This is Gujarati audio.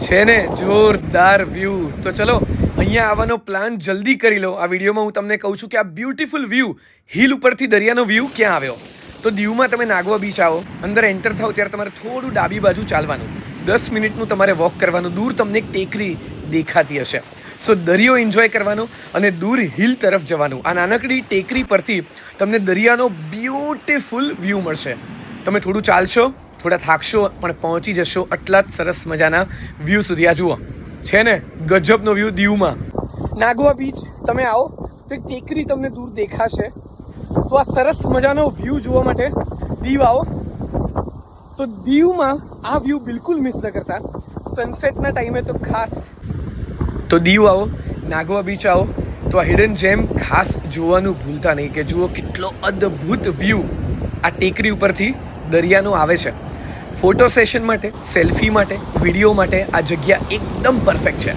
છે ને જોરદાર વ્યૂ. તો ચલો અહીંયા આવવાનો પ્લાન જલ્દી કરી લો. આ વિડીયોમાં હું તમને કહું છું કે આ બ્યુટીફુલ વ્યૂ હિલ ઉપરથી દરિયાનો વ્યૂ ક્યાં આવ્યો. તો દીવમાં તમે નાગવા બીચ આવો, અંદર એન્ટર થાવ ત્યારે તમારે થોડું ડાબી બાજુ ચાલવાનું, 10 મિનિટનું તમારે વોક કરવાનું. દૂર તમને એક ટેકરી દેખાતી હશે. સો દરિયો એન્જોય કરવાનો અને દૂર હિલ તરફ જવાનું. આ નાનકડી ટેકરી પરથી તમને દરિયાનો બ્યુટીફુલ વ્યૂ મળશે. તમે થોડું ચાલશો, થોડા થાકશો, પણ પહોંચી જશો આટલા જ સરસ મજાના વ્યૂ સુધી. આ જુઓ, છે ને ગજબનો વ્યૂ દીવમાં. નાગવા બીચ તમે આવો તો એક ટેકરી તમને દૂર દેખાશે. તો આ સરસ મજાનો વ્યૂ જોવા માટે દીવ આવો. તો દીવમાં આ વ્યૂ બિલકુલ મિસ ન કરતા. સનસેટના ટાઈમે તો ખાસ. તો દીવ આવો, નાગવા બીચ આવો, તો આ હિડન જેમ ખાસ જોવાનું ભૂલતા નહીં કે જુઓ કેટલો અદ્ભુત વ્યૂ આ ટેકરી ઉપરથી દરિયાનો આવે છે. ફોટો સેશન માટે, સેલ્ફી માટે, વિડીયો માટે આ જગ્યા એકદમ પરફેક્ટ છે.